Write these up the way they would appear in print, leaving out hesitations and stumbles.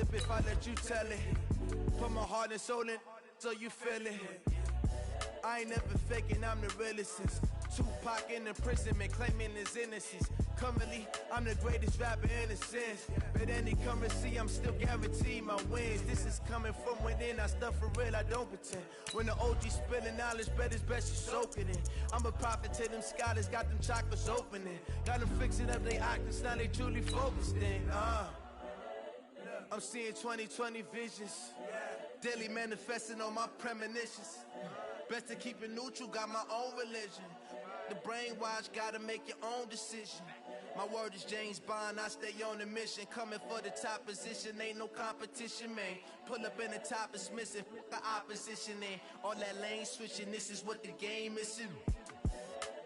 slip if I let you tell it. Put my heart and soul in so you feel it. I ain't never faking, I'm the realest since Tupac in imprisonment, claiming his innocence. Currently, I'm the greatest rapper in a sense. But any currency, I'm still guaranteed my wins. This is coming from within, I stuff for real, I don't pretend. When the OG spilling knowledge, bet it's best you soak it in. I'm a prophet to them scholars, got them chakras opening. Got them fixing up they octaves, now they truly focused in. I'm seeing 2020 visions. Daily manifesting on my premonitions. Best to keep it neutral, got my own religion. The brainwash, gotta make your own decision. My word is James Bond, I stay on a mission. Coming for the top position, ain't no competition, man. Pull up in the top is missing, the opposition in. All that lane switching, this is what the game is.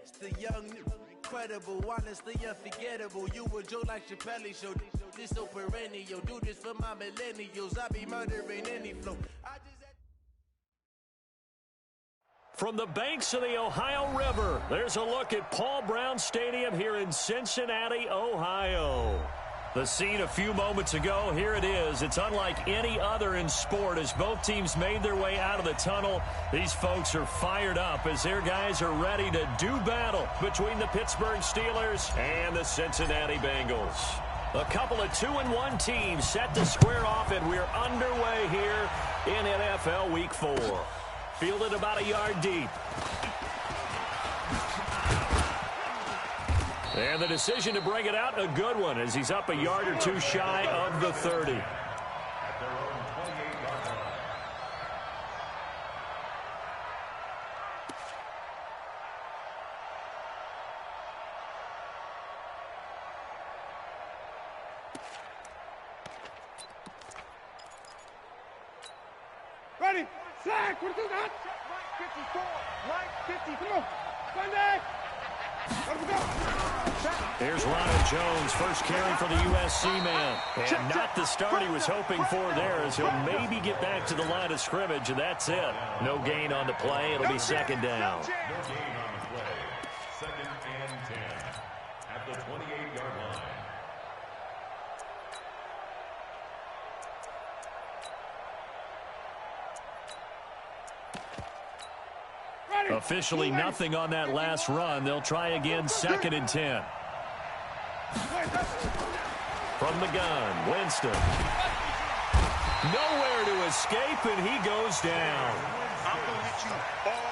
It's the young, incredible, honestly unforgettable. You a joke like Chappelle show. This so perennial, do this for my millennials. I be murdering any flow. From the banks of the Ohio River, there's a look at Paul Brown Stadium here in Cincinnati, Ohio. The scene a few moments ago, here it is. It's unlike any other in sport as both teams made their way out of the tunnel. These folks are fired up as their guys are ready to do battle between the Pittsburgh Steelers and the Cincinnati Bengals. A couple of 2-1 teams set to square off, and we're underway here in NFL Week 4. Fielded about a yard deep. And the decision to bring it out, a good one, as he's up a yard or two shy of the 30. Ready, flag, what is that? Line 54, line 50, come on, Sunday! Here's Ronald Jones, first carry for the USC man. And not the start he was hoping for there, as he'll maybe get back to the line of scrimmage, and that's it. No gain on the play. It'll be second down. No gain on the play. Second and 10 at the 28-yard line. Officially nothing on that last run. They'll try again, second and 10. From the gun, Winston. Nowhere to escape, and he goes down.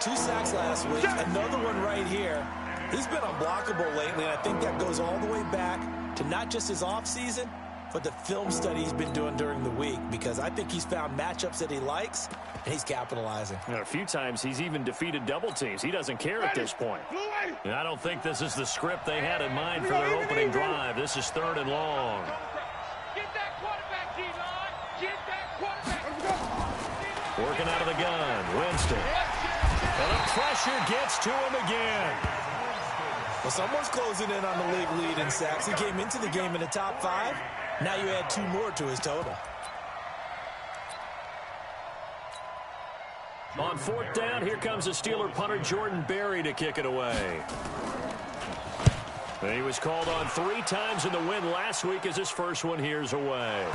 2 sacks last week, another one right here. He's been unblockable lately, and I think that goes all the way back to not just his offseason, but the film study he's been doing during the week, because I think he's found matchups that he likes, and he's capitalizing. A few times he's even defeated double teams. He doesn't care at this point. And I don't think this is the script they had in mind for their opening drive. This is 3rd and long. Get that quarterback, D-line! Get that quarterback! Working out of the gun, Winston. And the pressure gets to him again. Well, someone's closing in on the league lead in sacks. He came into the game in the top 5. Now you add 2 more to his total. On 4th down, here comes the Steeler punter Jordan Berry to kick it away. And he was called on 3 times in the win last week as his first one here's away.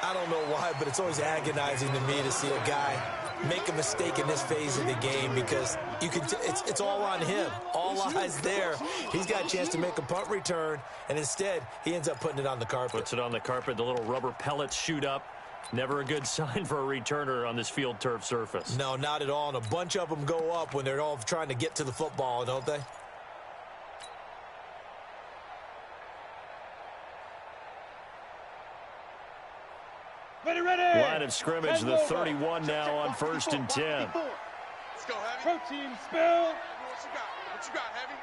I don't know why, but it's always agonizing to me to see a guy make a mistake in this phase of the game, because you can it's all on him. All eyes there. He's got a chance to make a punt return, and instead he ends up putting it on the carpet. Puts it on the carpet. The little rubber pellets shoot up. Never a good sign for a returner on this field turf surface. No, not at all. And a bunch of them go up when they're all trying to get to the football, don't they? Ready, ready! Line of scrimmage, the 31 now on 1st and 10. Let's go, Heavy. Protein spill. What you got? What you got, Heavy?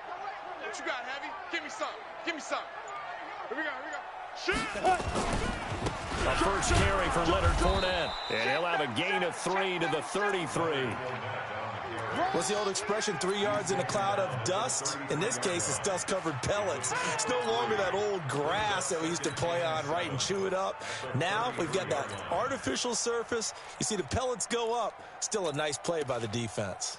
What you got, Heavy? Give me some. Give me some. Here we go, here we go. Shoot! A first carry for Leonard Fournette. And he'll have a gain of 3 to the 33. What's the old expression, 3 yards in a cloud of dust? In this case, it's dust-covered pellets. It's no longer that old grass that we used to play on, right, and chew it up. Now we've got that artificial surface. You see the pellets go up. Still a nice play by the defense.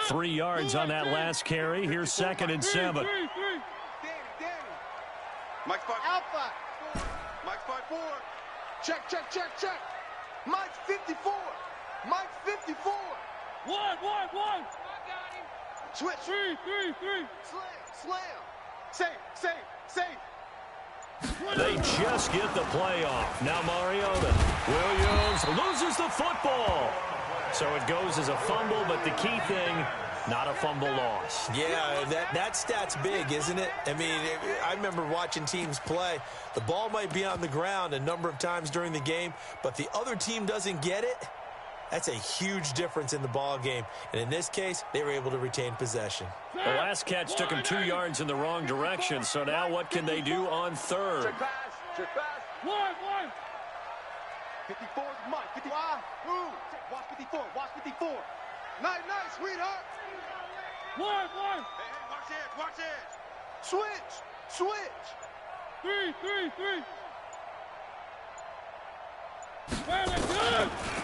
3 yards on that last carry. Here's 2nd and 7. Danny. Mike's 5. Alpha. Mike's 5-4. Check. Mike's 54. Mike's 54. One. I got him. Switch. 3. Slam. Safe. They just get the play off. Now Mariota. Williams loses the football. So it goes as a fumble, but the key thing, not a fumble loss. Yeah, that stat's big, isn't it? I mean, I remember watching teams play. The ball might be on the ground a number of times during the game, but the other team doesn't get it. That's a huge difference in the ball game. And in this case, they were able to retain possession. The last catch took him 2 yards in the wrong direction. So now what can they do on 3rd? Check pass. One. 54 is Mike. 55. Watch 54. Nice, sweetheart. One. Hey, watch it. Switch. 3.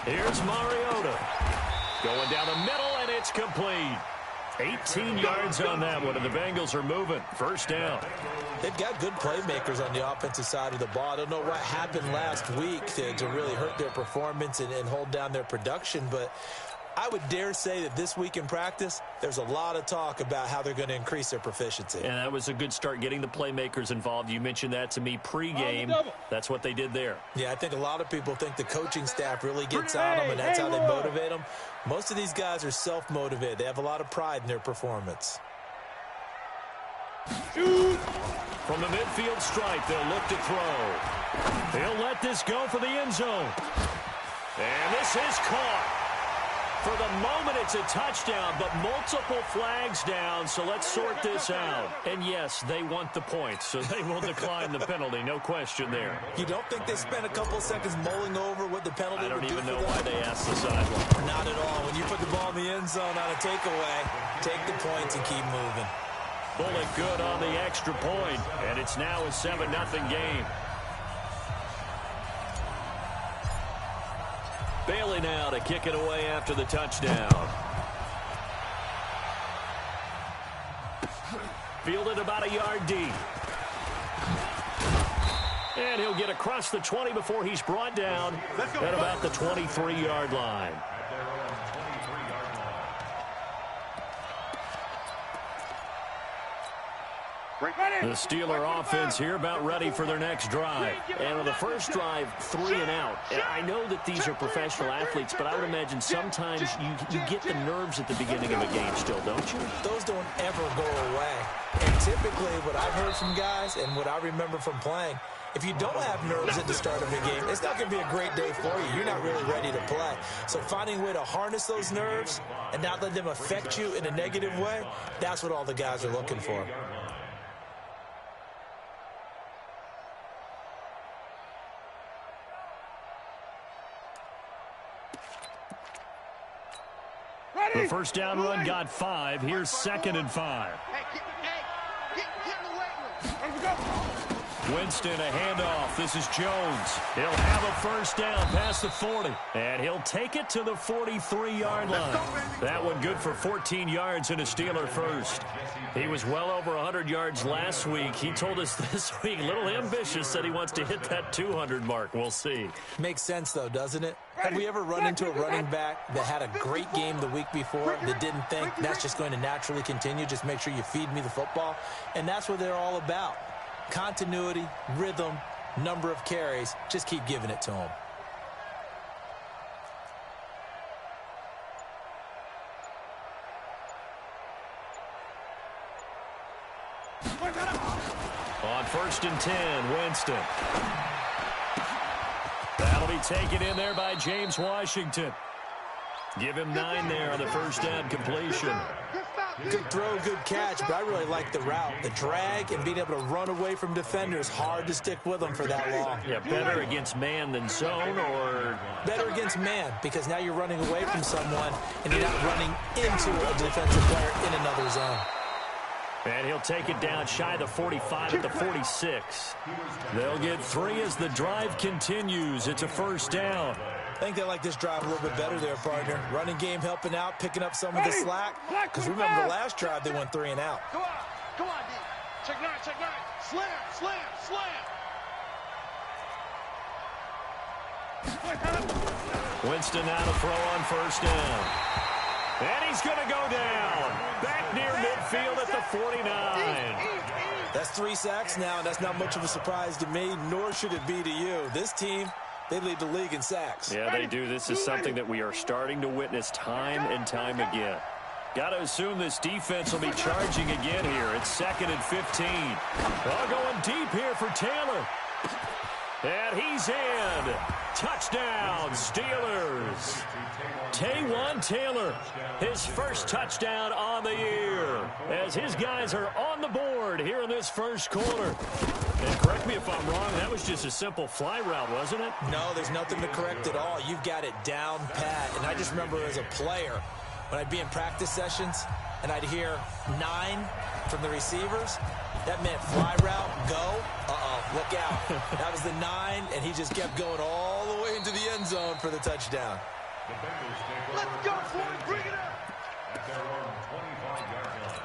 Here's Mariota. Going down the middle, and it's complete. 18 yards on that one, and the Bengals are moving. 1st down. They've got good playmakers on the offensive side of the ball. I don't know what happened last week to really hurt their performance and hold down their production, but I would dare say that this week in practice, there's a lot of talk about how they're going to increase their proficiency. And that was a good start, getting the playmakers involved. You mentioned that to me pregame. That's what they did there. Yeah, I think a lot of people think the coaching staff really gets on them, and that's how they motivate them. Most of these guys are self-motivated. They have a lot of pride in their performance. From the midfield stripe, they'll look to throw. He'll let this go for the end zone. And this is caught. For the moment, it's a touchdown, but multiple flags down, so let's sort this out. And yes, they want the points, so they will decline the penalty, no question there. You don't think they spent a couple seconds mulling over what the penalty would do for them? I don't even know why they asked the sideline. Not at all. When you put the ball in the end zone on a takeaway, take the points and keep moving. Bullet good on the extra point, and it's now a 7-0 game. Bailey now to kick it away after the touchdown. Fielded about a yard deep. And he'll get across the 20 before he's brought down at about the 23-yard line. The Steeler offense here about ready for their next drive. And on the first drive, 3 and out. I know that these are professional athletes, but I would imagine sometimes you get the nerves at the beginning of a game still, don't you? Those don't ever go away. And typically what I've heard from guys and what I remember from playing, if you don't have nerves at the start of a game, it's not going to be a great day for you. You're not really ready to play. So finding a way to harness those nerves and not let them affect you in a negative way, that's what all the guys are looking for. The first down run got 5. Here's 2nd and 5. Winston, a handoff. This is Jones. He'll have a first down past the 40. And he'll take it to the 43-yard line. That one good for 14 yards and a Steeler first. He was well over 100 yards last week. He told us this week, a little ambitious, said he wants to hit that 200 mark. We'll see. Makes sense, though, doesn't it? Have we ever run into a running back that had a great game the week before that didn't think that's just going to naturally continue? Just make sure you feed me the football. And that's what they're all about. Continuity, rhythm, number of carries. Just keep giving it to them. On 1st and 10, Winston. That'll be taken in there by James Washington. Give him 9 there on the first down completion. Good throw, good catch, but I really like the route. The drag and being able to run away from defenders, hard to stick with them for that long. Yeah, better against man than zone, or? Better against man, because now you're running away from someone and you're not running into a defensive player in another zone. And he'll take it down shy of the 45 at the 46. They'll get 3 as the drive continues. It's a first down. I think they like this drive a little bit better there, partner. Running game helping out, picking up some of the slack. Because remember, the last drive, they went 3 and out. Come on, D. Check 9, check 9. Slam. Winston now to throw on first down. And he's going to go down. Back near midfield at the 49. That's 3 sacks now, and that's not much of a surprise to me, nor should it be to you. This team, they lead the league in sacks. Yeah, they do. This is something that we are starting to witness time and time again. Got to assume this defense will be charging again here. It's 2nd and 15. Well, going deep here for Taylor. And he's in. Touchdown, Steelers. Taywan Taylor, his first touchdown on the year, as his guys are on the board here in this first quarter. And correct me if I'm wrong, that was just a simple fly route, wasn't it? No, there's nothing to correct at all. You've got it down pat. And I just remember as a player, when I'd be in practice sessions and I'd hear 9 from the receivers, that meant fly route, go, look out. That was the 9, and he just kept going all the way into the end zone for the touchdown. Let's go, Floyd. Bring it up. At their own 25-yard line.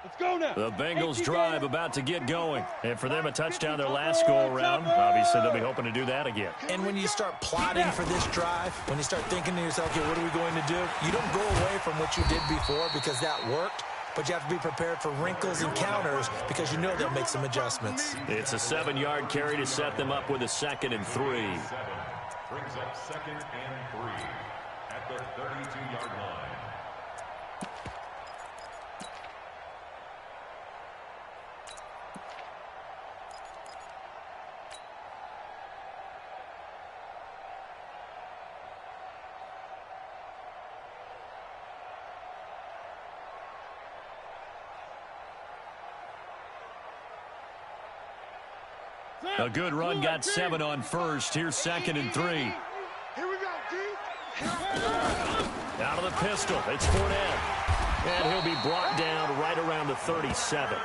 Let's go now. The Bengals drive about to get going. And for them, a touchdown their last go-around. Obviously, they'll be hoping to do that again. And when you start plotting for this drive, when you start thinking to yourself, okay, what are we going to do? You don't go away from what you did before because that worked. But you have to be prepared for wrinkles and counters because you know they'll make some adjustments. It's a 7-yard carry to set them up with a 2nd and 3. Brings up 2nd and 3 at the 32-yard line. A good run got 7 on first. Here's 2nd and 3. Here we go, D. Out of the pistol, it's Fournette. And he'll be brought down right around the 37.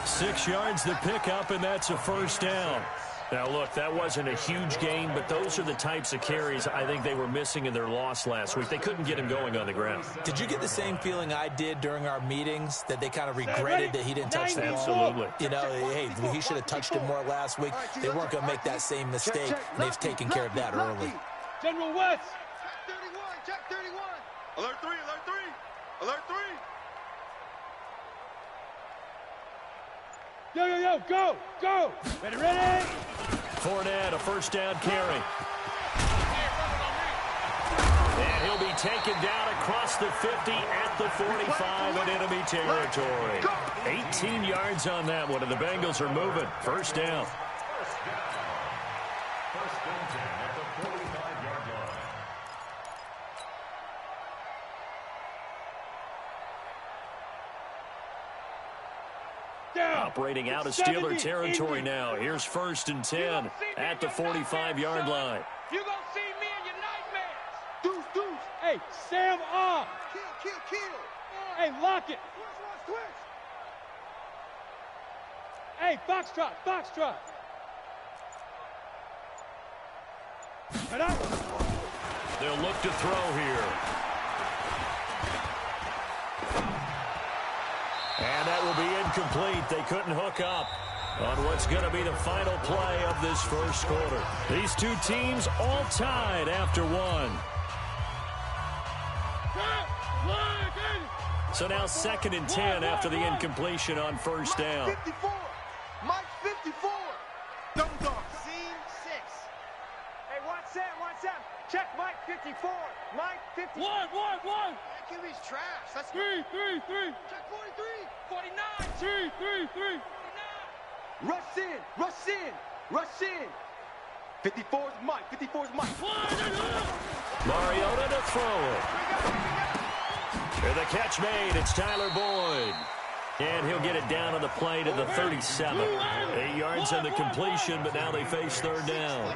6 yards to pick up, and that's a first down. Now, look, that wasn't a huge gain, but those are the types of carries I think they were missing in their loss last week. They couldn't get him going on the ground. Did you get the same feeling I did during our meetings, that they kind of regretted that he didn't touch the ball? Absolutely. You know, hey, he should have touched him more last week. They weren't going to make that same mistake, and they've taken care of that early. General West. Check 31. Alert 3, alert 3. Alert 3. Yo, go. Ready. Fournette, a first down carry. And he'll be taken down across the 50 at the 45 in enemy territory. 18 yards on that one, and the Bengals are moving. First down. First and 10 at the 45-yard line. Operating out of Steeler territory now. Here's 1st and 10 at the 45-yard line. You gonna see me in your nightmares. Deuce. Hey, Sam off. Kill. Hey, lock it. Switch. Hey, foxtrot. Right up. They'll look to throw here. And that will be incomplete. They couldn't hook up on what's going to be the final play of this first quarter. These two teams all tied after one. So now 2nd and 10 after the incompletion on first down. 54. Mike 54. Double dog. Scene 6. Hey, watch Sam. Check Mike 54. Mike 54. One. QB's trash. That's 3. check 43. 49. 3. Rush in. 54's Mike. Mariota to throw it. And the catch made. It's Tyler Boyd. And he'll get it down on the play to the 37. 8 yards on the completion, but now they face third down.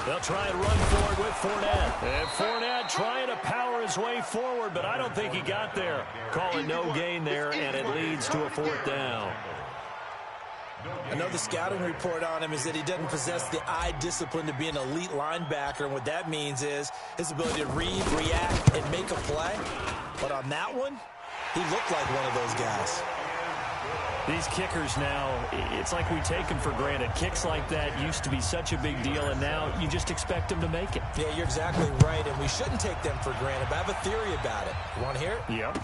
They'll try and run forward with Fournette. And Fournette trying to power his way forward, but I don't think he got there. Call it no gain there, and it leads to a 4th down. I know the scouting report on him is that he doesn't possess the eye discipline to be an elite linebacker, and what that means is his ability to read, react, and make a play. But on that one, he looked like one of those guys. These kickers now, it's like we take them for granted. Kicks like that used to be such a big deal, and now you just expect them to make it. Yeah, you're exactly right, and we shouldn't take them for granted, but I have a theory about it. You want to hear it? Yep.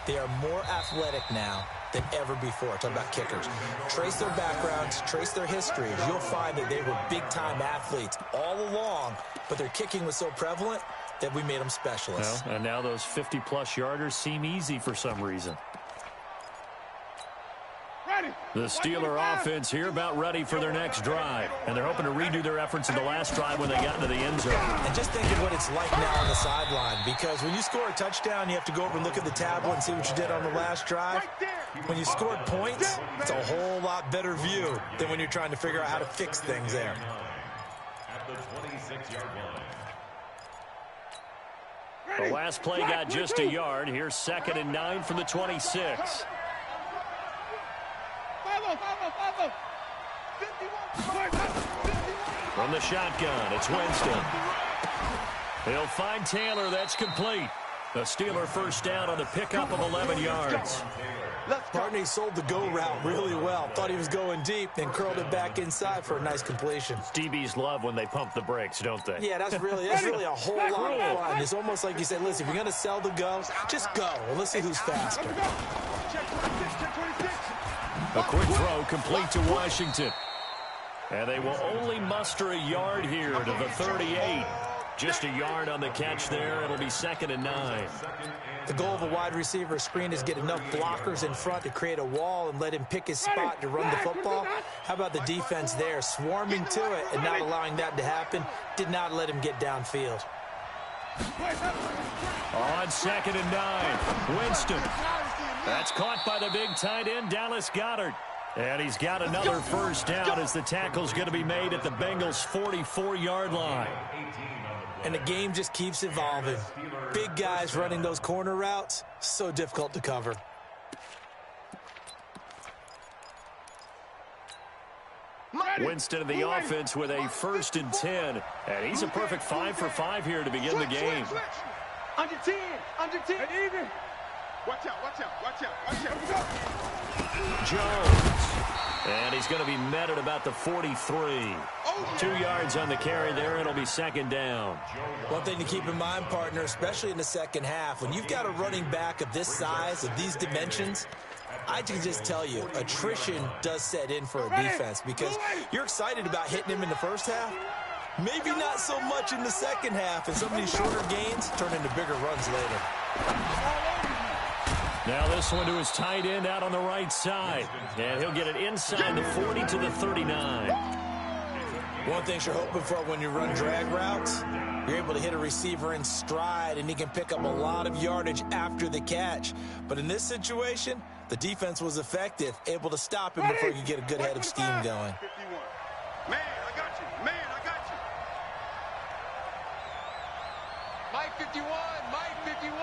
They are more athletic now than ever before. Talk about kickers. Trace their backgrounds, trace their histories. You'll find that they were big-time athletes all along, but their kicking was so prevalent that we made them specialists. Well, and now those 50-plus yarders seem easy for some reason. The Steeler offense here about ready for their next drive. And they're hoping to redo their efforts in the last drive when they got into the end zone. And just think of what it's like now on the sideline, because when you score a touchdown, you have to go over and look at the tablet and see what you did on the last drive. When you scored points, it's a whole lot better view than when you're trying to figure out how to fix things there. At the 26-yard line. The last play got just a yard. Here's 2nd and 9 from the 26. From the shotgun, it's Winston. He'll find Taylor. That's complete. The Steeler first down on the pickup of 11 yards. Barney sold the go route really well. Thought he was going deep, then curled it back inside for a nice completion. DBs love when they pump the brakes, don't they? Yeah, that's really a whole lot of fun. It's almost like you said, listen, if you're going to sell the go, just go. And let's see who's faster. A quick throw complete to Washington. And they will only muster a yard here to the 38. Just a yard on the catch there. It'll be 2nd and 9. The goal of a wide receiver screen is get enough blockers in front to create a wall and let him pick his spot to run the football. How about the defense there, swarming to it and not allowing that to happen? Did not let him get downfield. On 2nd and 9, Winston. That's caught by the big tight end, Dallas Goedert. And he's got another first down as the tackle's going to be made at the Bengals' 44-yard line. And the game just keeps evolving. Big guys running those corner routes, so difficult to cover. Winston of the offense with a 1st and 10. And he's a perfect 5 for 5 here to begin the game. Under 10, under 10. Even. Watch out, watch out, watch out, watch out. Jones. And he's going to be met at about the 43. 2 yards on the carry there. It'll be 2nd down. One thing to keep in mind, partner, especially in the second half, when you've got a running back of this size, of these dimensions, I can just tell you, attrition does set in for a defense because you're excited about hitting him in the first half. Maybe not so much in the second half, and some of these shorter gains turn into bigger runs later. Now this one to his tight end out on the right side. And he'll get it inside the 40 to the 39. One thing you're hoping for when you run drag routes, you're able to hit a receiver in stride, and he can pick up a lot of yardage after the catch. But in this situation, the defense was effective, able to stop him before you get a good head of steam going. 51. Man, I got you. Man, I got you. Mike 51, Mike 51.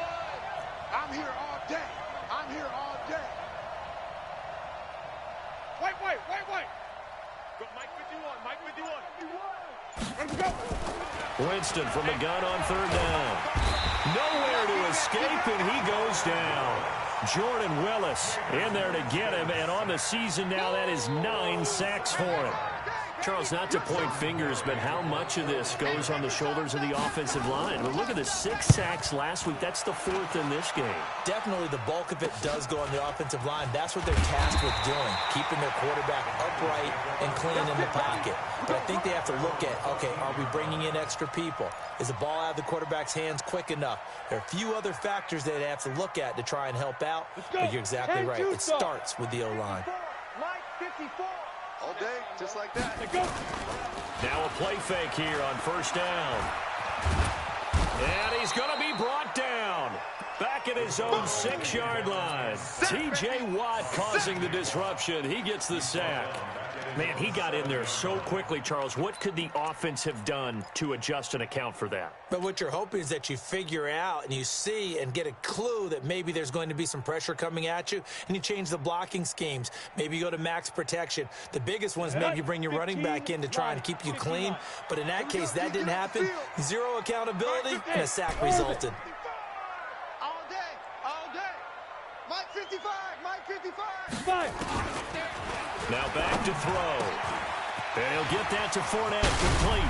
I'm here all day. I'm here all day. Wait. Go, Mike 51, Mike 51. Let's go. Winston from the gun on 3rd down. Nowhere to escape, and he goes down. Jordan Willis in there to get him, and on the season now, that is 9 sacks for him. Charles, not to point fingers, but how much of this goes on the shoulders of the offensive line? Well, look at the 6 sacks last week. That's the 4th in this game. Definitely the bulk of it does go on the offensive line. That's what they're tasked with doing, keeping their quarterback upright and clean in the pocket. But I think they have to look at, okay, are we bringing in extra people? Is the ball out of the quarterback's hands quick enough? There are a few other factors they have to look at to try and help out, but you're exactly right. It starts with the O-line. Mike 54. All day, just like that. Now a play fake here on 1st down. And he's going to be brought down. Back at his own 6-yard line. T.J. Watt causing the disruption. He gets the sack. Man, he got in there so quickly, Charles. What could the offense have done to adjust and account for that? But what you're hoping is that you figure out and you see and get a clue that maybe there's going to be some pressure coming at you, and you change the blocking schemes. Maybe you go to max protection. The biggest one is maybe you bring your running back in to try and keep you clean. But in that case, that didn't happen. 0 accountability, and a sack resulted. All day. Mike 55, Mike 55. Now back to throw. And he'll get that to Fournette, complete.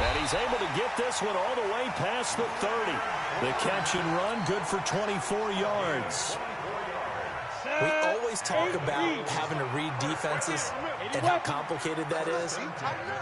And he's able to get this one all the way past the 30. The catch and run, good for 24 yards. We always talk about having to read defenses and how complicated that is.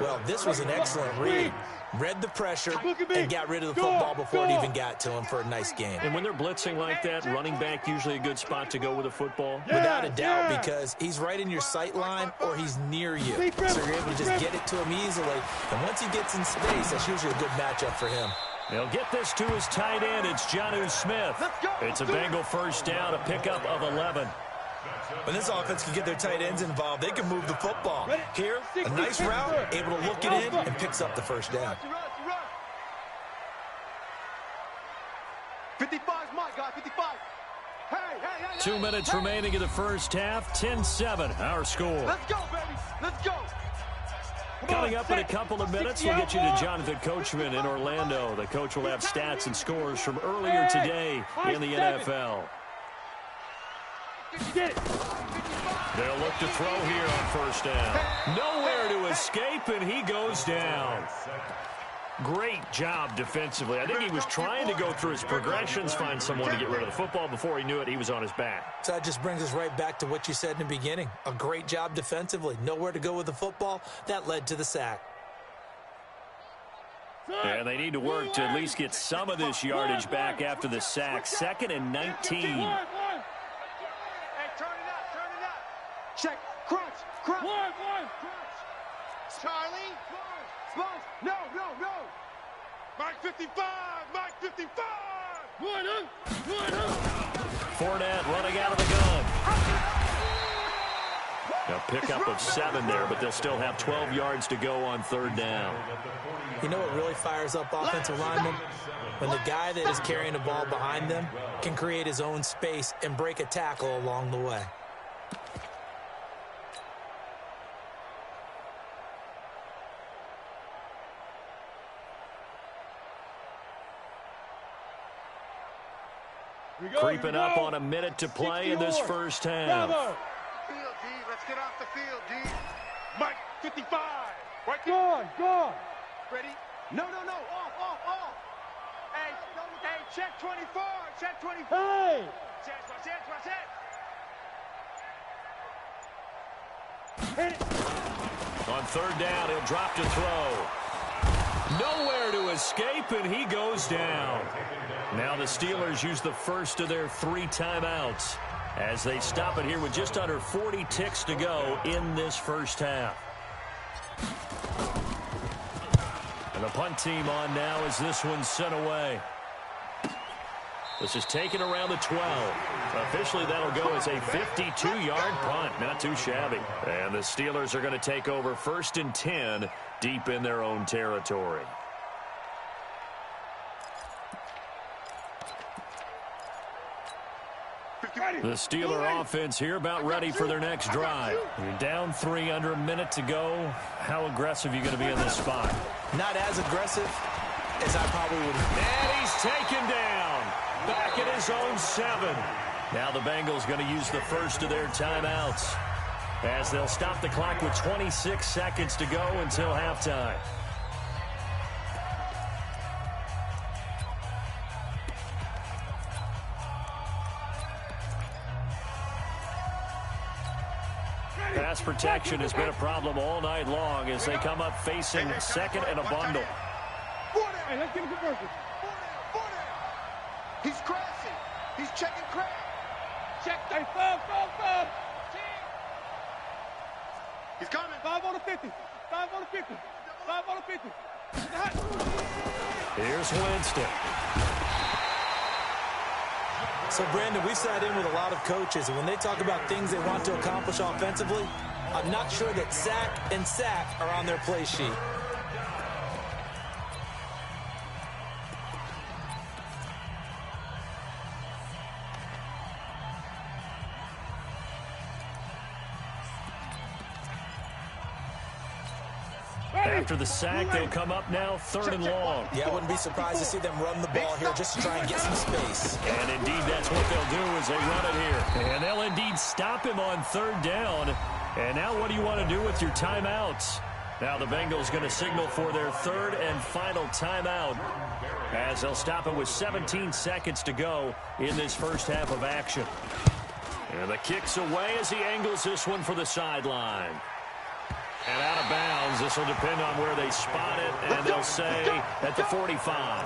Well, this was an excellent read. Read the pressure and got rid of the football before it even got to him for a nice game. And when they're blitzing like that, running back usually a good spot to go with a football? Without a doubt, because he's right in your sight line or he's near you. So you're able to just get it to him easily. And once he gets in space, that's usually a good matchup for him. They'll get this to his tight end. It's Jonnu Smith. It's a Bengal 1st down, a pickup of 11. When this offense can get their tight ends involved, they can move the football. Here, a nice route, able to look it in, and picks up the 1st down. 55's my guy, 55. Hey. 2 minutes remaining in the first half. 10-7, our score. Let's go, baby. Let's go. Coming up in a couple of minutes, we'll get you to Jonathan Coachman in Orlando. The coach will have stats and scores from earlier today in the NFL. They'll look to throw here on 1st down. Nowhere to escape, and he goes down. Great job defensively. I think he was trying to go through his progressions, find someone to get rid of the football. Before he knew it, he was on his back. So that just brings us right back to what you said in the beginning. A great job defensively. Nowhere to go with the football. That led to the sack. And they need to work to at least get some of this yardage back after the sack. 2nd and 19. Hey, turn it up. Check, crunch. Crunch. Charlie. No. Mike 55, Mike 55. Fournette running out of the gun. pickup of 7 there, but they'll still have 12 yards to go on 3rd down. You know what really fires up offensive linemen? When the guy that is carrying the ball behind them can create his own space and break a tackle along the way. Creeping up on a minute to play in this first half. Field, D. Let's get off the field, D. Mike, 55. Right there. Go on. Ready? No. Off. Hey, check 24. Check 24. Hey! Watch it. Hit it. On 3rd down, he'll drop to throw. Nowhere to escape, and he goes down. Now the Steelers use the first of their 3 timeouts as they stop it here with just under 40 ticks to go in this first half. And the punt team on now as this one's sent away. This is taken around the 12. Officially, that'll go as a 52-yard punt. Not too shabby. And the Steelers are going to take over 1st and 10 deep in their own territory. The Steeler offense here about ready for their next drive. You're down 3, under a minute to go. How aggressive are you going to be in this spot? Not as aggressive as I probably would. And he's taken down. Back at his own 7. Now the Bengals going to use the first of their timeouts as they'll stop the clock with 26 seconds to go until halftime. Pass protection has been a problem all night long as they come up facing 2nd and a bundle. Hey, let's get a conversion. He's crashing. He's checking crash. Check. Hey, five. He's coming. 5 on the 50. 5 on the 50. 5 on the 50. Here's Winston. So, Brandon, we've sat in with a lot of coaches, and when they talk about things they want to accomplish offensively, I'm not sure that sack and sack are on their play sheet. After the sack, they'll come up now 3rd and long. Yeah, I wouldn't be surprised to see them run the ball here just to try and get some space. And indeed, that's what they'll do as they run it here. And they'll indeed stop him on 3rd down. And now what do you want to do with your timeouts? Now the Bengals going to signal for their 3rd and final timeout as they'll stop it with 17 seconds to go in this first half of action. And the kick's away as he angles this one for the sideline. And out of bounds, this will depend on where they spot it, and they'll say at the 45.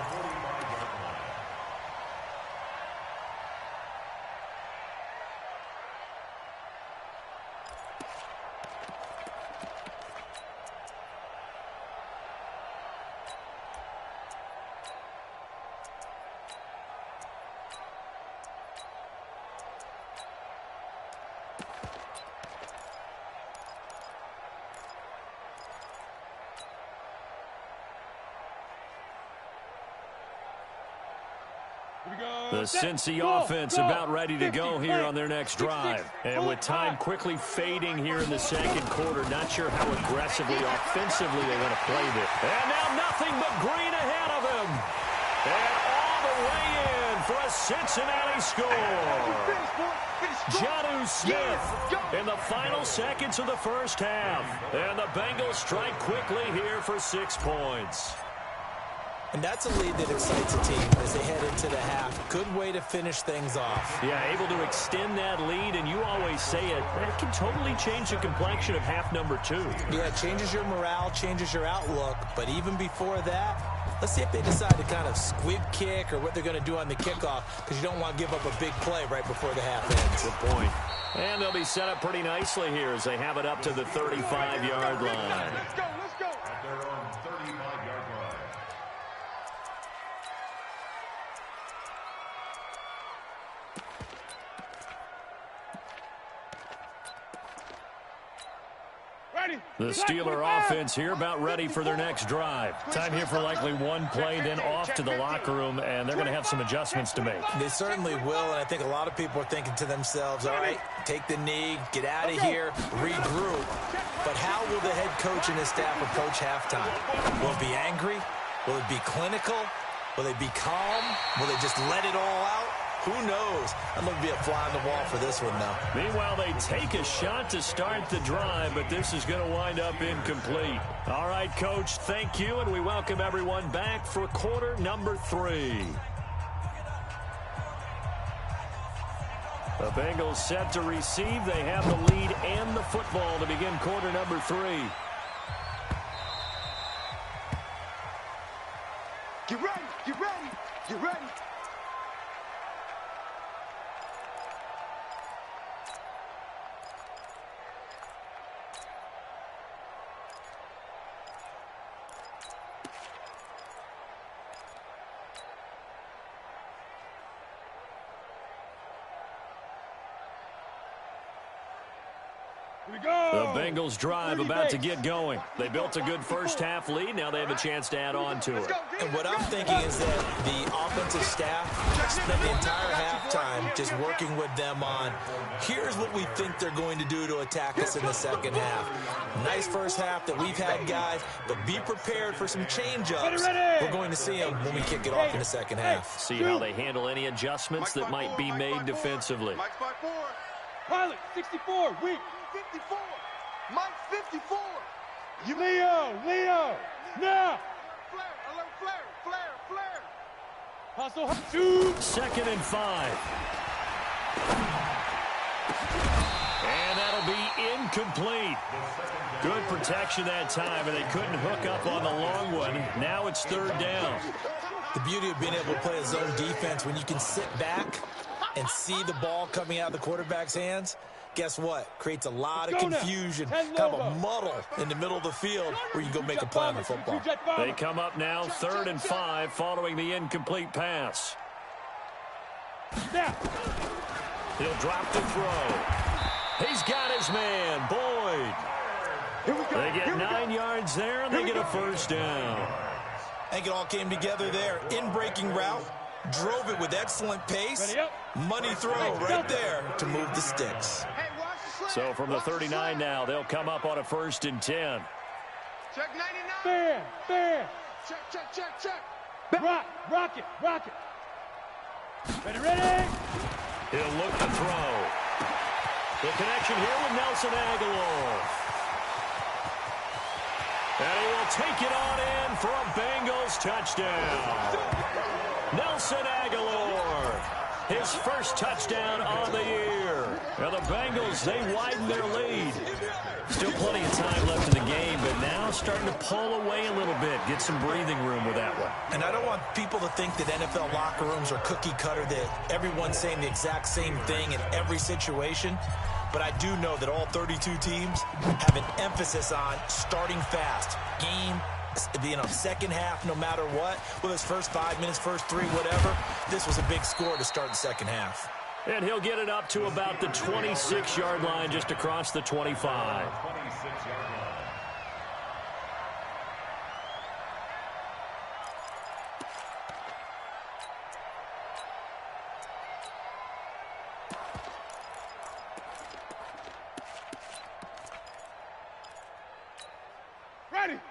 The Cincy offense about ready to go here on their next drive. And with time quickly fading here in the 2nd quarter, not sure how aggressively, offensively they want to play this. And now nothing but green ahead of him. And all the way in for a Cincinnati score. Jonnu Smith in the final seconds of the first half. And the Bengals strike quickly here for 6 points. And that's a lead that excites a team as they head into the half. Good way to finish things off. Yeah, able to extend that lead, and you always say it, that can totally change the complexion of half number 2. Yeah, it changes your morale, changes your outlook. But even before that, let's see if they decide to kind of squib kick or what they're going to do on the kickoff, because you don't want to give up a big play right before the half ends. Good point. And they'll be set up pretty nicely here as they have it up to the 35-yard line. Let's go. At their own 35-yard line. The Steeler offense here about ready for their next drive. Time here for likely one play, then off to the locker room, and they're going to have some adjustments to make. They certainly will, and I think a lot of people are thinking to themselves, all right, take the knee, get out of here, regroup. But how will the head coach and his staff approach halftime? Will it be angry? Will it be clinical? Will they be calm? Will they just let it all out? Who knows? I'm going to be a fly on the wall for this one, though. Meanwhile, they take a shot to start the drive, but this is going to wind up incomplete. All right, Coach, thank you, and we welcome everyone back for quarter number 3. The Bengals set to receive. They have the lead and the football to begin quarter number 3. Get ready, get ready, get ready. The Bengals drive about to get going. They built a good first-half lead. Now they have a chance to add on to it. And what I'm thinking is that the offensive staff spent the entire halftime just working with them on, here's what we think they're going to do to attack us in the second half. Nice first half that we've had, guys, but be prepared for some change-ups. We're going to see them when we kick it off in the second half. See how they handle any adjustments that might be made defensively. Mike 5-4. Pilot 64, weak 54. Mike 54. Leo, now. Flare, alert, flare. Hustle, 2. 2nd and 5. And that'll be incomplete. Good protection that time, and they couldn't hook up on the long one. Now it's 3rd down. The beauty of being able to play a zone defense when you can sit back and see the ball coming out of the quarterback's hands, guess what? Creates a lot of confusion, kind of a muddle in the middle of the field where you go make a play on the football. They come up now 3rd and 5 following the incomplete pass. He'll drop the throw. He's got his man, Boyd. They get 9 yards there, and they get a 1st down. I think it all came together there. In-breaking route, drove it with excellent pace. Money throw right there to move the sticks. So from the 39 now, they'll come up on a 1st and 10. Check 99. Fair. Check. Rock it. Ready. He'll look to throw. The connection here with Nelson Aguilar. And he will take it on in for a Bengals touchdown. Nelson Aguilar, his first touchdown on the year. Now the Bengals, they widen their lead. Still plenty of time left in the game, but now starting to pull away a little bit, get some breathing room with that one. And I don't want people to think that NFL locker rooms are cookie cutter, that everyone's saying the exact same thing in every situation. But I do know that all 32 teams have an emphasis on starting fast. Second half, no matter what, whether it's first 5 minutes, first 3, whatever, this was a big score to start the second half. And he'll get it up to about the 26-yard line, just across the 25.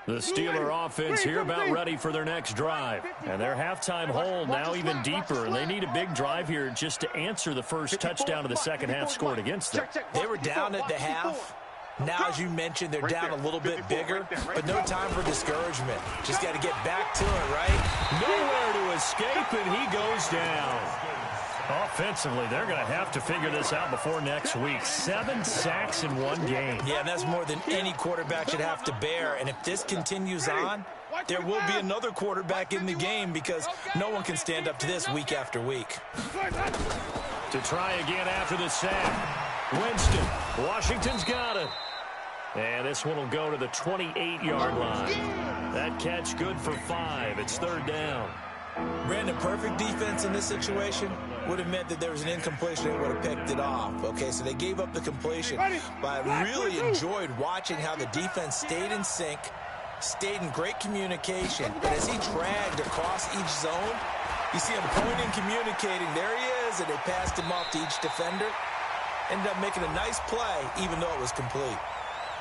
The Steeler offense here about ready for their next drive. And their halftime hole now even deeper. And they need a big drive here just to answer the first touchdown of the second half scored against them. They were down at the half. Now, as you mentioned, they're down a little bit bigger, but no time for discouragement. Just got to get back to it, right? Nowhere to escape, and he goes down. Offensively, they're going to have to figure this out before next week. 7 sacks in one game. Yeah, and that's more than any quarterback should have to bear. And if this continues on, there will be another quarterback in the game because no one can stand up to this week after week. To try again after the sack. Winston, Washington's got it. And this one will go to the 28-yard line. That catch good for 5. It's 3rd down. Brandon, perfect defense in this situation would have meant that there was an incompletion and would have picked it off. Okay, so they gave up the completion. But I really enjoyed watching how the defense stayed in sync, stayed in great communication. And as he dragged across each zone, you see him pointing, communicating. There he is, and they passed him off to each defender. Ended up making a nice play, even though it was complete.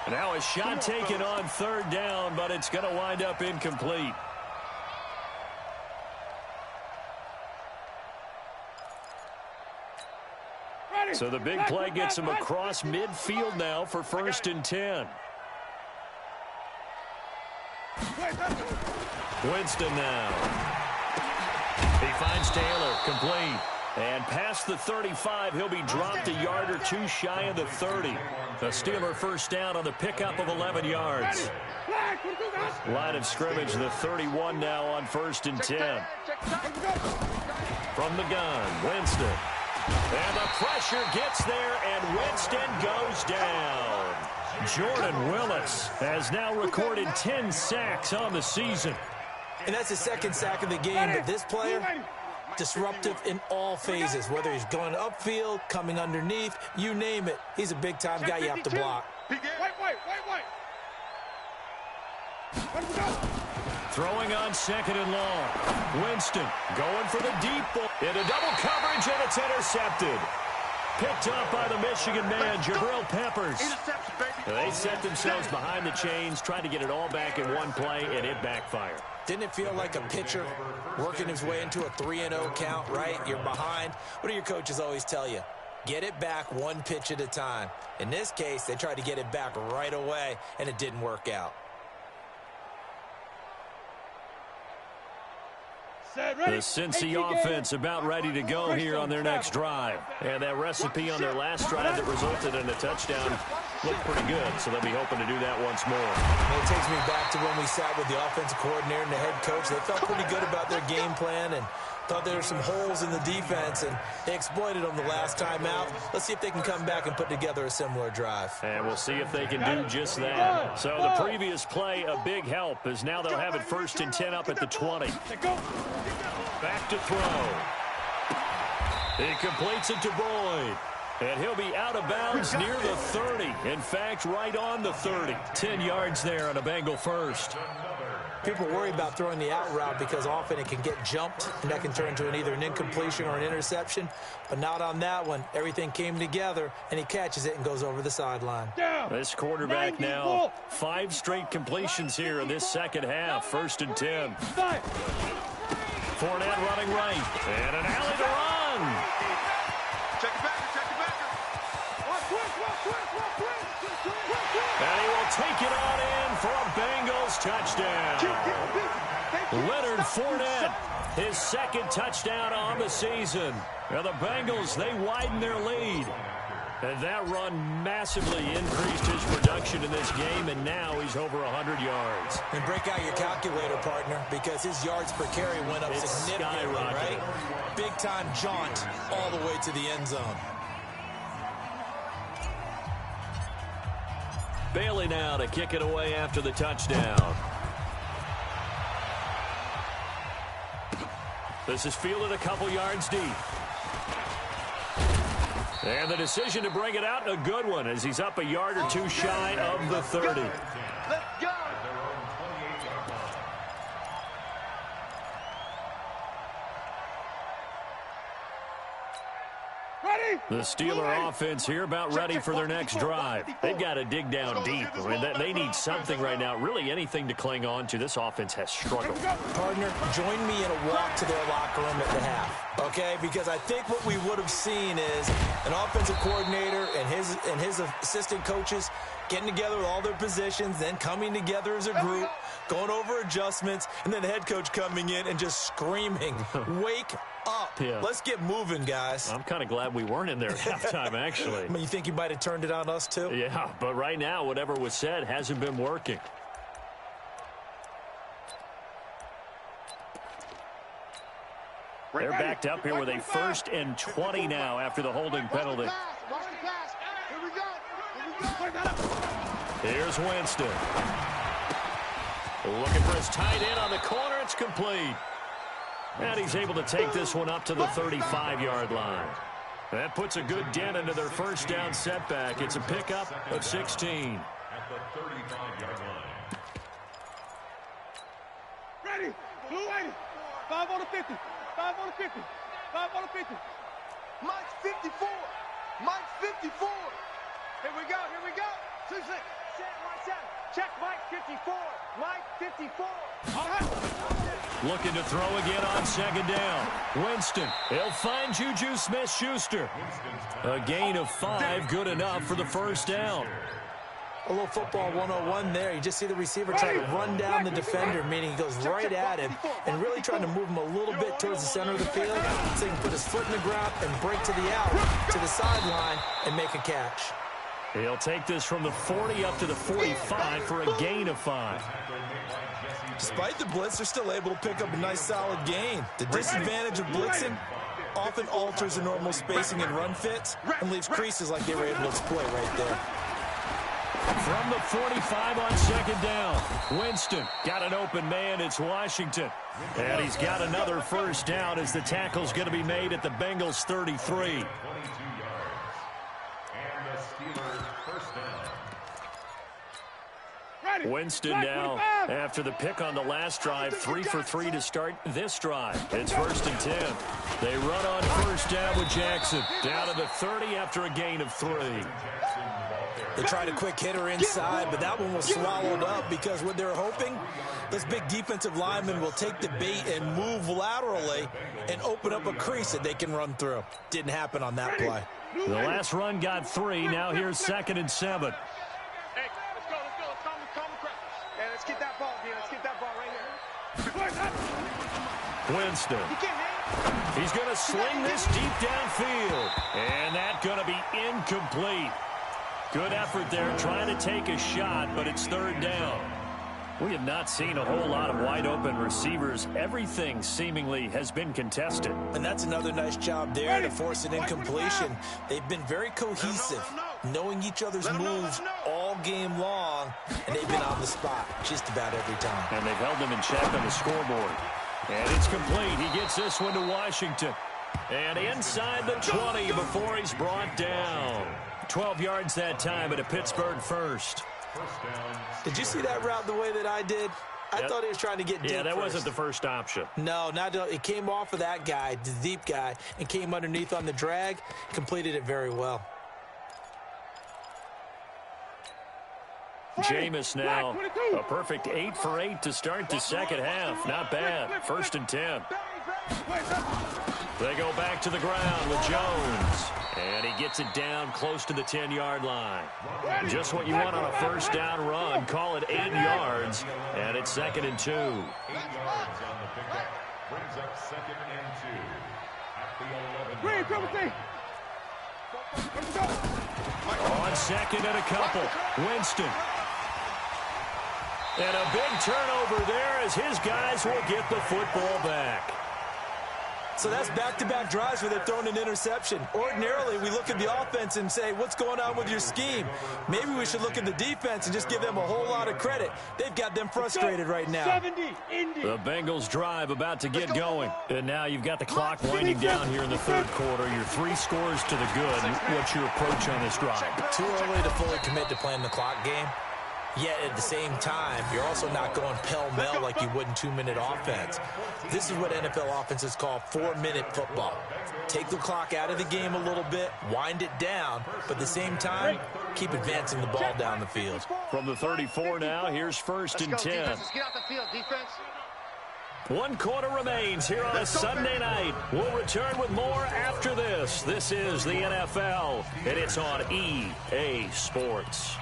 Now a shot taken on third down, but it's going to wind up incomplete. So the big play gets him across midfield now for 1st and 10. Winston now. He finds Taylor, complete. And past the 35, he'll be dropped a yard or two shy of the 30. The Steeler first down on the pickup of 11 yards. Line of scrimmage, the 31 now on 1st and 10. From the gun, Winston. And the pressure gets there, and Winston goes down. Jordan Willis has now recorded 10 sacks on the season. And that's his second sack of the game, but this player, disruptive in all phases, whether he's going upfield, coming underneath, you name it. He's a big-time guy you have to block. Throwing on 2nd and long. Winston going for the deep ball. Into double coverage, and it's intercepted. Picked up by the Michigan man, Jabril Peppers. They set themselves behind the chains, trying to get it all back in one play, and it backfired. Didn't it feel like a pitcher working his way into a 3-0 count, right? You're behind. What do your coaches always tell you? Get it back one pitch at a time. In this case, they tried to get it back right away, and it didn't work out. The Cincy offense about ready to go here on their next drive. And that recipe on their last drive that resulted in a touchdown looked pretty good, so they'll be hoping to do that once more. Well, it takes me back to when we sat with the offensive coordinator and the head coach. They felt pretty good about their game plan and thought there were some holes in the defense, and they exploited them the last time out. Let's see if they can come back and put together a similar drive. And we'll see if they can do just that. So the previous play, a big help, as now they'll have it 1st and 10 up at the 20. Back to throw. He completes it to Boyd. And he'll be out of bounds near the 30. In fact, right on the 30. 10 yards there on a Bengal first. People worry about throwing the out route because often it can get jumped, and that can turn into either an incompletion or an interception. But not on that one. Everything came together, and he catches it and goes over the sideline. This quarterback now, 5 straight completions here in this second half. 1st and 10. Fournette running right. And an alley to run. Check it back. And he will take it on in for a Bengals touchdown. Leonard Fournette, his second touchdown on the season. And the Bengals, they widen their lead. And that run massively increased his production in this game, and now he's over 100 yards. And break out your calculator, partner, because his yards per carry went up significantly, right? Big-time jaunt all the way to the end zone. Bailey now to kick it away after the touchdown. This is fielded a couple yards deep. And the decision to bring it out, a good one, as he's up a yard or two shy of the 30. Let's go. The Steeler offense here about ready for their next drive. They've got to dig down deep. I mean, they need something right now, really anything to cling on to. This offense has struggled. Partner, join me in a walk to their locker room at the half, okay? Because I think what we would have seen is an offensive coordinator and his assistant coaches getting together with all their positions, then coming together as a group, going over adjustments, and then the head coach coming in and just screaming, wake up. Yeah. Let's get moving, guys. I'm kind of glad we weren't in there at halftime, actually. I mean, you think you might have turned it on us, too? Yeah, but right now, whatever was said hasn't been working. They're backed up here with a 1st and 20 now after the holding penalty. Here's Winston. Looking for his tight end on the corner. It's complete. And he's able to take this one up to the 35-yard line. That puts a good dent into their first down setback. It's a pickup of 16. At the 35-yard line. Ready. Blue 80. 5 on the 50. 5 on the 50. 5 on the 50. Mike's 54. Mike's 54. Here we go. Here we go. 2-6. Set 1-7. Check Mike 54. Mike 54. All right. Looking to throw again on second down. Winston. He'll find Juju Smith-Schuster. A gain of 5, good enough for the first down. A little football 101 there. You just see the receiver try to run down the defender, meaning he goes right at him and really trying to move him a little bit towards the center of the field so he can put his foot in the ground and break to the out, to the sideline, and make a catch. He'll take this from the 40 up to the 45 for a gain of 5. Despite the blitz, they're still able to pick up a nice solid gain. The disadvantage of blitzing often alters the normal spacing and run fits and leaves creases like they were able to exploit right there. From the 45 on second down, Winston got an open man. It's Washington. And he's got another first down as the tackle's going to be made at the Bengals 33. Winston now, after the pick on the last drive, 3 for 3 to start this drive. It's 1st and 10. They run on first down with Jackson. Down to the 30 after a gain of 3. They tried a quick hitter inside, but that one was swallowed up because what they're hoping, this big defensive lineman will take the bait and move laterally and open up a crease that they can run through. Didn't happen on that play. The last run got 3. Now here's 2nd and 7. Hey, let's go. Let's calm the crowd. Hey, let's get that ball, dude. Let's get that ball right here. Winston. He's going to sling this deep downfield. And that's going to be incomplete. Good effort there, trying to take a shot, but it's 3rd down. We have not seen a whole lot of wide-open receivers. Everything seemingly has been contested. And that's another nice job there to force an incompletion. They've been very cohesive, knowing each other's moves all game long, and they've been on the spot just about every time. And they've held them in check on the scoreboard. And it's complete. He gets this one to Washington. And inside the 20 before he's brought down. 12 yards that time at a Pittsburgh first. Did you see that route the way that I did? I thought he was trying to get deep. Yeah, that first. wasn't the first option. No, it came off of that guy, the deep guy, and came underneath on the drag. Completed it very well. Jameis now, a perfect 8 for 8 to start the second half. Not bad. 1st and 10. They go back to the ground with Jones. And he gets it down close to the 10-yard line. Just what you want on a first down run. Call it 8 yards. And it's 2nd and 2. 8 yards on the pickup. Brings up 2nd and 2. At the 11-yard line. On second and a couple. Winston. And a big turnover there as his guys will get the football back. So that's back-to-back drives where they're throwing an interception. Ordinarily, we look at the offense and say, what's going on with your scheme? Maybe we should look at the defense and just give them a whole lot of credit. They've got them frustrated right now. 70, Indy. The Bengals drive about to get going. And now you've got the clock winding down here in the 3rd quarter. Your 3 scores to the good. What's your approach on this drive? Too early to fully commit to playing the clock game. Yet at the same time, you're also not going pell-mell like you would in 2-minute offense. This is what NFL offenses call 4-minute football. Take the clock out of the game a little bit, wind it down, but at the same time, keep advancing the ball down the field. From the 34 now, here's 1st and 10. Let's get out the field, defense. 1 quarter remains here on a Sunday night. We'll return with more after this. This is the NFL, and it's on EA Sports.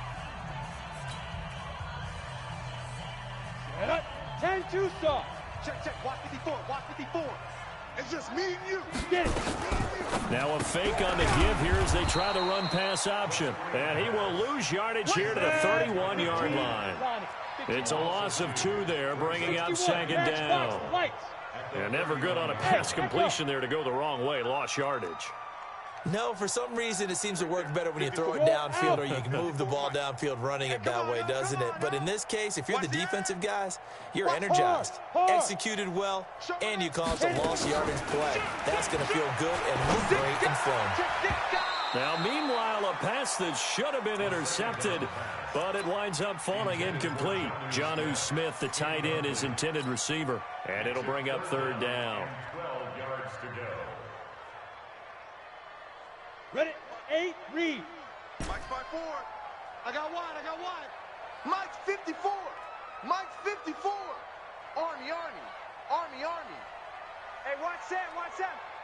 10-2 stop. Check. Watch 54. Watch 54. It's just me and you. Get it. Now a fake on the give here as they try the run-pass option. And he will lose yardage here to the 31-yard line. It's a loss of 2 there, bringing up 2nd down. And never good on a pass completion there to go the wrong way. Lost yardage. No, for some reason, it seems to work better when you throw it downfield or you can move the ball downfield running it that way, doesn't it? But in this case, if you're the defensive guys, you're energized, executed well, and you caused a lost yardage play. That's going to feel good and look great in film. Now, meanwhile, a pass that should have been intercepted, but it winds up falling incomplete. Jonnu Smith, the tight end, is intended receiver, and it'll bring up third down. 12 yards to go. Ready? 8, read. Mike's by 4. I got wide. Mike's 54. Mike's 54. Army. Hey, watch Sam.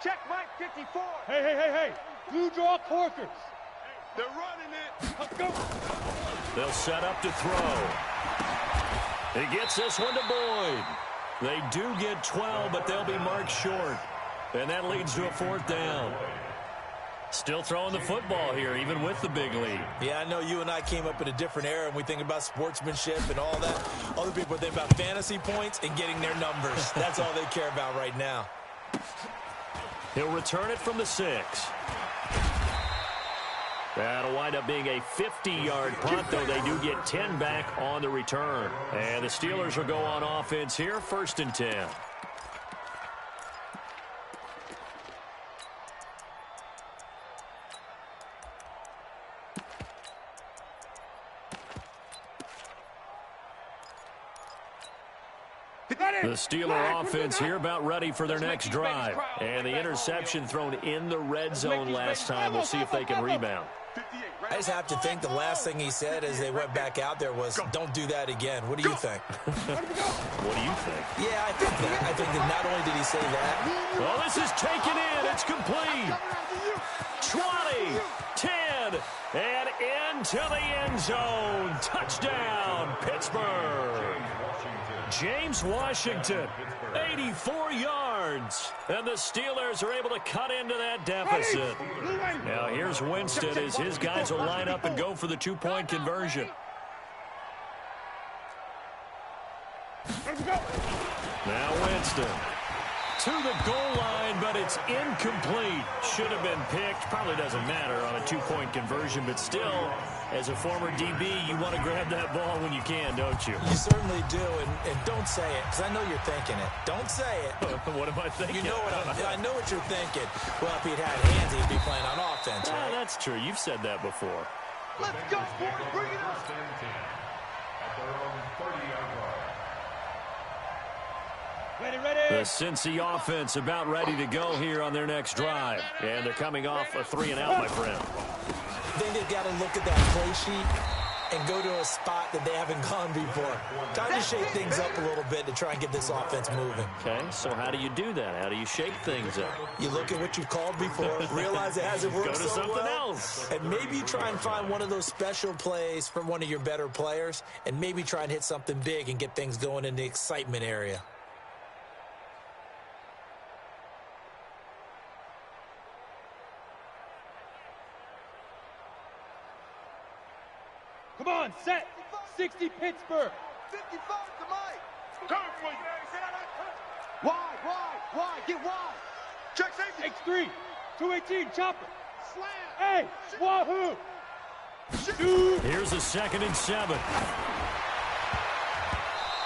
Check Mike 54. Hey. Blue draw corkers. They're running it. Let's go. They'll set up to throw. He gets this one to Boyd. They do get 12, but they'll be marked short. And that leads to a fourth down. Still throwing the football here, even with the big lead. Yeah, I know you and I came up in a different era, and we think about sportsmanship and all that. Other people think about fantasy points and getting their numbers. That's all they care about right now. He'll return it from the 6. That'll wind up being a 50-yard punt, though they do get 10 back on the return. And the Steelers will go on offense here, 1st and 10. The Steeler offense here about ready for their next drive. And the interception thrown in the red zone last time. We'll see if they can rebound. I just have to think the last thing he said as they went back out there was, don't do that again. What do you think? What do you think? Yeah, I think that. I think that not only did he say that. Well, this is taken in. It's complete. 20, 10, and into the end zone. Touchdown, Pittsburgh. James Washington, 84 yards. And the Steelers are able to cut into that deficit. Now here's Winston as his guys will line up and go for the 2-point conversion. Now Winston to the goal line, but it's incomplete. Should have been picked. Probably doesn't matter on a 2-point conversion, but still, as a former DB, you want to grab that ball when you can, don't you? You certainly do, and don't say it, because I know you're thinking it. Don't say it. What am I thinking? You know what I know what you're thinking. Well, if he'd had hands, he'd be playing on offense, right? That's true. You've said that before. Let's go, boys. Bring it up. At their own 30-yard line. Ready. The Cincy offense about ready to go here on their next drive. And they're coming off a 3-and-out, my friend. I think they've got to look at that play sheet and go to a spot that they haven't gone before. Time to shake things up a little bit to try and get this offense moving. Okay, so how do you do that? How do you shake things up? You look at what you've called before, realize it hasn't worked Go to so something well, else. and maybe try and find one of those special plays from one of your better players, and maybe try and hit something big and get things going in the excitement area. Come on, set. 60 Pittsburgh. 55 to Mike. Come for you. Wide. Get wide. Check safety. X3. 218, chopper. Slam. Hey, wahoo. Dude. Here's a 2nd and 7.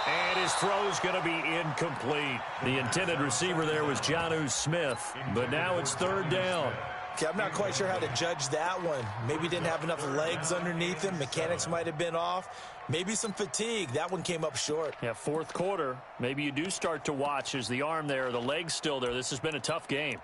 And his throw's going to be incomplete. The intended receiver there was Jonnu Smith, but now it's 3rd down. Okay, I'm not quite sure how to judge that one. Maybe didn't have enough legs underneath him. Mechanics might have been off. Maybe some fatigue. That one came up short. Yeah, 4th quarter. Maybe you do start to watch as the arm there, the leg's still there. This has been a tough game.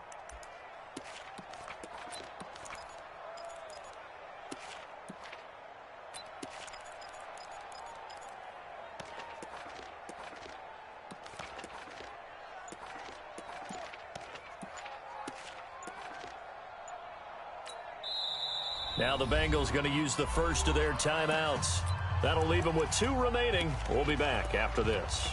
Now the Bengals going to use the first of their timeouts. That'll leave them with 2 remaining. We'll be back after this.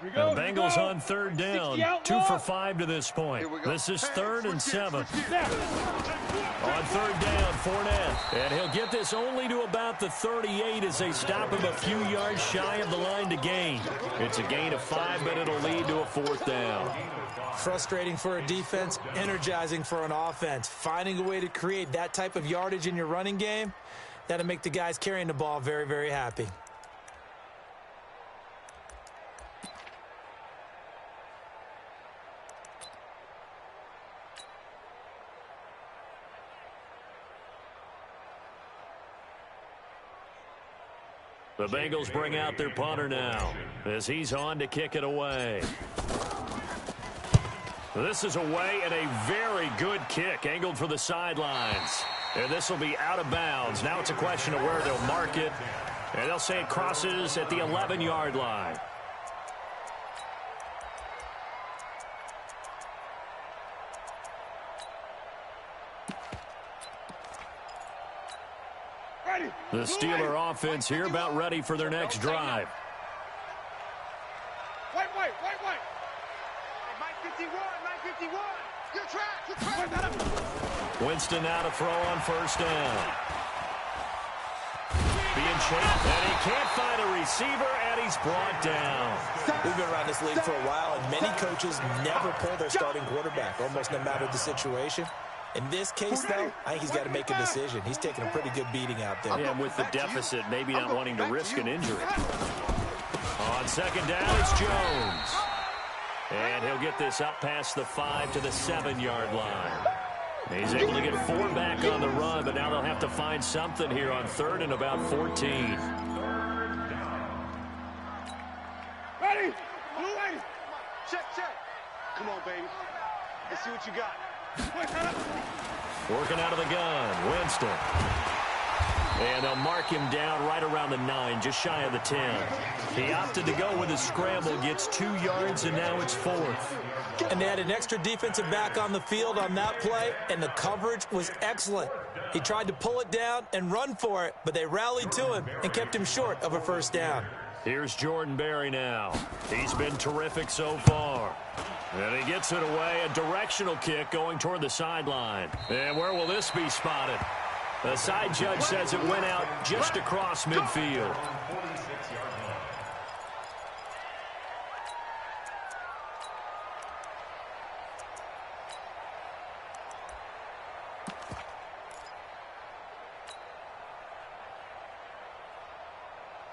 The Bengals on third down, 2 for 5 to this point. This is 3rd and 7. On third down, Fournette. And he'll get this only to about the 38 as they stop him a few yards shy of the line to gain. It's a gain of 5, but it'll lead to a 4th down. Frustrating for a defense, energizing for an offense. Finding a way to create that type of yardage in your running game, that'll make the guys carrying the ball very, very happy. The Bengals bring out their punter now as he's on to kick it away. This is away and a very good kick angled for the sidelines. And this will be out of bounds. Now it's a question of where they'll mark it. And they'll say it crosses at the 11-yard line. The Steeler offense here about ready for their next drive. Wait. Mike 51, Mike 51. Good track. Winston now to throw on first down. Being chased, and he can't find a receiver, and he's brought down. We've been around this league for a while, and many coaches never pull their starting quarterback, almost no matter the situation. In this case, though, I think he's got to make a decision. He's taking a pretty good beating out there. Yeah, with the deficit, maybe not wanting to risk an injury. On second down, it's Jones. And he'll get this up past the 5 to the 7-yard line. He's able to get 4 back on the run, but now they'll have to find something here on 3rd and about 14. Ready? Check. Come on, baby. Let's see what you got. Working out of the gun, Winston. And they'll mark him down right around the 9, just shy of the 10. He opted to go with a scramble, gets 2 yards, and now it's 4th. And they had an extra defensive back on the field on that play, and the coverage was excellent. He tried to pull it down and run for it, but they rallied to him and kept him short of a first down. Here's Jordan Berry now. He's been terrific so far. And he gets it away, a directional kick going toward the sideline. And where will this be spotted? The side judge says it went out just across midfield.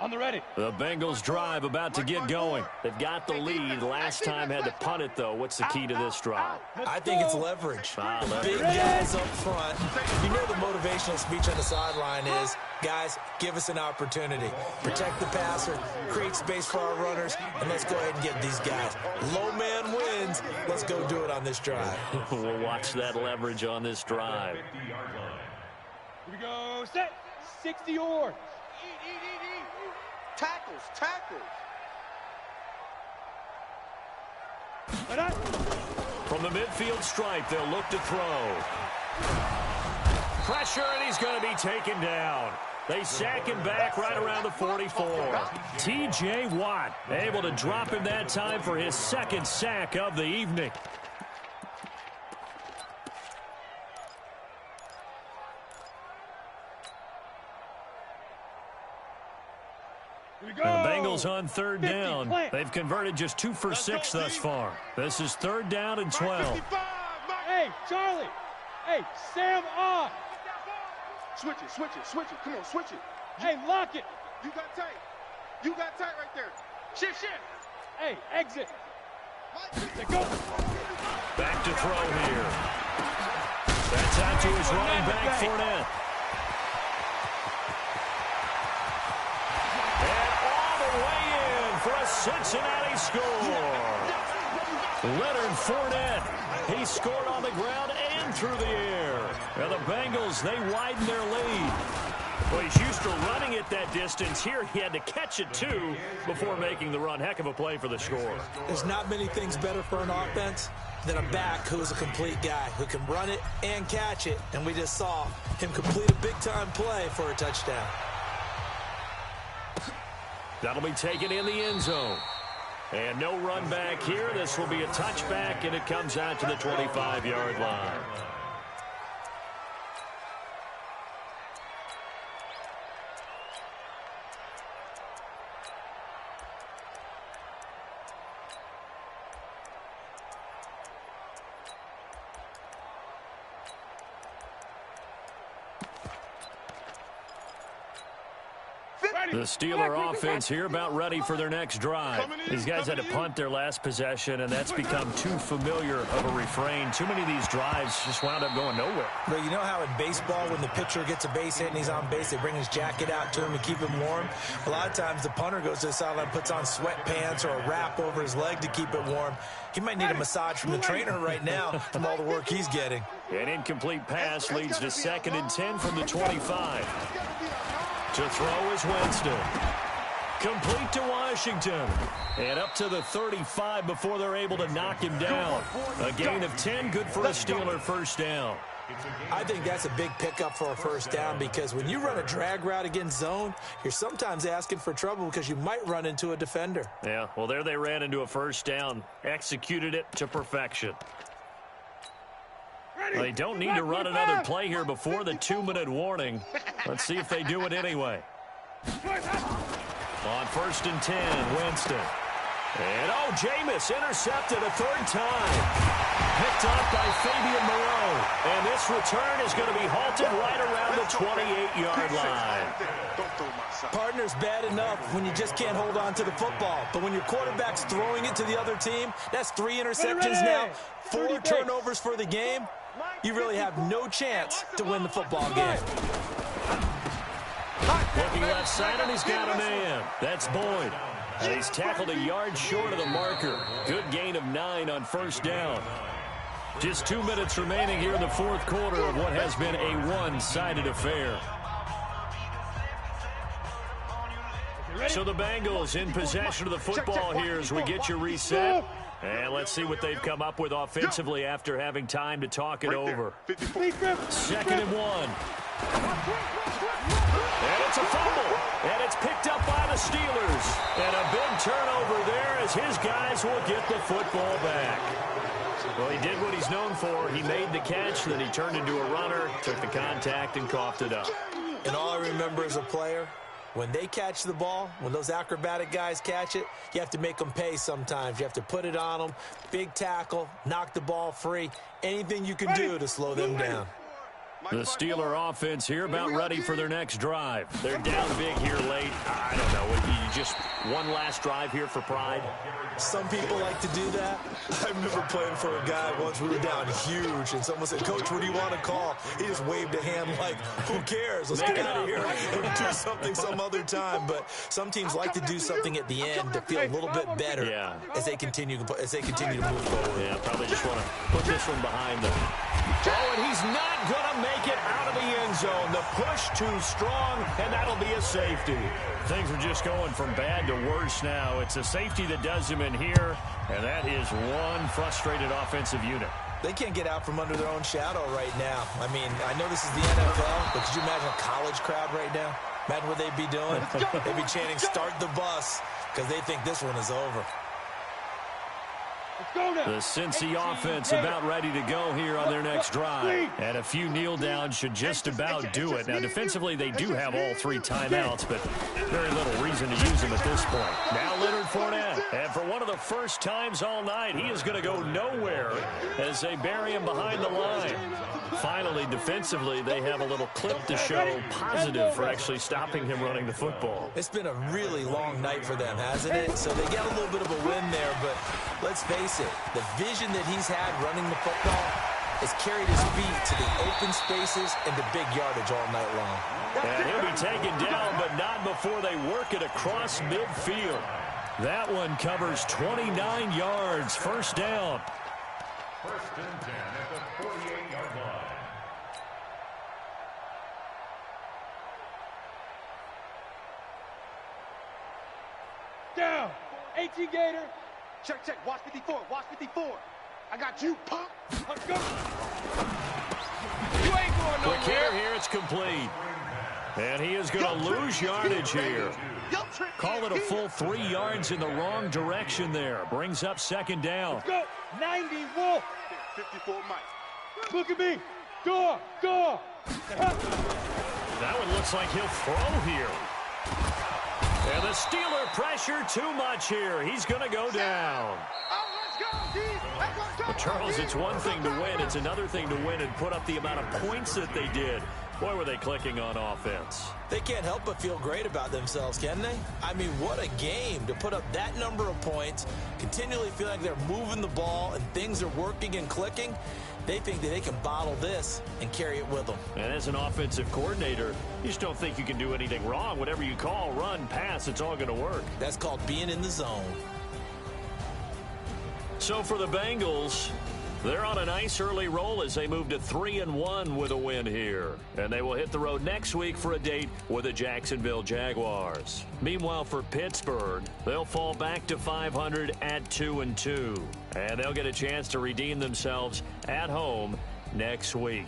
On the ready. The Bengals drive about to get going. They've got the lead. Last time had to punt it, though. What's the key to this drive? I think it's leverage. Leverage. Big guys up front. You know the motivational speech on the sideline is, guys, give us an opportunity. Protect the passer, create space for our runners, and let's go ahead and get these guys. Low man wins. Let's go do it on this drive. We'll watch that leverage on this drive. Here we go. Set. 60 yards. Tackles. From the midfield stripe, they'll look to throw. Pressure, and he's going to be taken down. They sack him back right around the 44. T.J. Watt able to drop him that time for his 2nd sack of the evening. The Bengals on 3rd down. They've converted just 2 for 6 thus far. This is 3rd down and 12. Hey, Charlie. Hey, Sam on. Switch it. Come on, switch it. Hey, lock it. You got tight right there. Shift. Hey, exit. Go. Back to throw here. That's out to his running back, Fournette. For a Cincinnati score. Leonard Fournette. He scored on the ground and through the air. And the Bengals, they widen their lead. Well, he's used to running it that distance. Here he had to catch it, too, before making the run. Heck of a play for the score. There's not many things better for an offense than a back who's a complete guy who can run it and catch it. And we just saw him complete a big-time play for a touchdown. That'll be taken in the end zone. And no run back here. This will be a touchback, and it comes out to the 25-yard line. The Steeler offense here about ready for their next drive. These guys had to punt their last possession, and that's become too familiar of a refrain. Too many of these drives just wound up going nowhere. But you know how in baseball, when the pitcher gets a base hit and he's on base, they bring his jacket out to him to keep him warm? A lot of times the punter goes to the sideline, puts on sweatpants or a wrap over his leg to keep it warm. He might need a massage from the trainer right now from all the work he's getting. An incomplete pass leads to 2nd and 10 from the 25. To throw is Winston. Complete to Washington. And up to the 35 before they're able to knock him down. A gain of 10, good for a Steeler first down. I think that's a big pickup for a first down, because when you run a drag route against zone, you're sometimes asking for trouble because you might run into a defender. Yeah, well, there they ran into a first down. Executed it to perfection. They don't need to run another play here before the 2-minute warning. Let's see if they do it anyway. On 1st and 10, Winston. And, Jameis intercepted a 3rd time. Picked up by Fabian Moreau. And this return is going to be halted right around the 28-yard line. Partner's bad enough when you just can't hold on to the football. But when your quarterback's throwing it to the other team, that's 3 interceptions now, 4 turnovers for the game. You really have no chance to win the football game. Looking left side, and he's got a man. That's Boyd. And he's tackled a yard short of the marker. Good gain of 9 on first down. Just 2 minutes remaining here in the 4th quarter of what has been a one-sided affair. So the Bengals in possession of the football here as we get you reset. And let's see what they've come up with offensively after having time to talk it over. 2nd and 1. And it's a fumble. And it's picked up by the Steelers. And a big turnover there as his guys will get the football back. Well, he did what he's known for. He made the catch, then he turned into a runner, took the contact, and coughed it up. And all I remember as a player, when they catch the ball, when those acrobatic guys catch it, you have to make them pay sometimes. You have to put it on them, big tackle, knock the ball free, anything you can do to slow them down. The Steeler offense here about ready for their next drive. They're down big here late. I don't know. You just one last drive here for pride? Some people like to do that. I remember playing for a guy once. We were down huge, and someone said, "Coach, what do you want to call?" He just waved a hand like, "Who cares? Let's get out of here and do something some other time." But some teams like to do something at the end to feel a little bit better as they continue to move forward. Yeah, probably just want to put this one behind them. Oh, and he's not going to make it out of the end zone. The push too strong, and that'll be a safety. Things are just going from bad to worse now. It's a safety that does him in here, and that is one frustrated offensive unit. They can't get out from under their own shadow right now. I mean, I know this is the NFL, but could you imagine a college crowd right now? Imagine what they'd be doing. They'd be chanting, "Start the bus," because they think this one is over. The Cincy offense about ready to go here on their next drive. And a few kneel downs should just about do it. Now, defensively, they do have all 3 timeouts, but very little reason to use them at this point. Now Leonard Fournette. And for one of the first times all night, he is going to go nowhere as they bury him behind the line. Finally, defensively, they have a little clip to show positive for actually stopping him running the football. It's been a really long night for them, hasn't it? So they get a little bit of a win there, but let's face it, the vision that he's had running the football has carried his feet to the open spaces and the big yardage all night long. And he'll be taken down, but not before they work it across midfield. That one covers 29 yards, first down. 1st and 10 at the 48-yard line. Down. 18 Gator. Check, check. Watch 54. Watch 54. I got you, punk. Let's go. You ain't going nowhere. Quick here, it's complete. And he is going to lose yardage here. Call it a full 3 yards in the wrong direction there. Brings up second down. Let's go. 90 Wolf. 54 Mike. Look at me. Go. That one looks like he'll throw here. And the Steeler pressure too much here. He's going to go down. But Charles, it's one thing to win. It's another thing to win and put up the amount of points that they did. Boy, were they clicking on offense. They can't help but feel great about themselves, can they? I mean, what a game to put up that number of points, continually feel like they're moving the ball and things are working and clicking. They think that they can bottle this and carry it with them. And as an offensive coordinator, you just don't think you can do anything wrong. Whatever you call, run, pass, it's all going to work. That's called being in the zone. So for the Bengals, they're on a nice early roll as they move to 3-1 with a win here. And they will hit the road next week for a date with the Jacksonville Jaguars. Meanwhile, for Pittsburgh, they'll fall back to 500 at 2-2. And they'll get a chance to redeem themselves at home next week.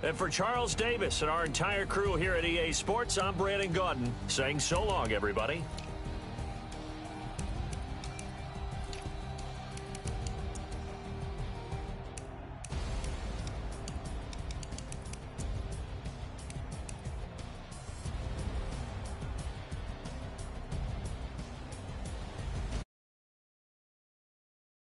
And for Charles Davis and our entire crew here at EA Sports, I'm Brandon Gaudin saying so long, everybody.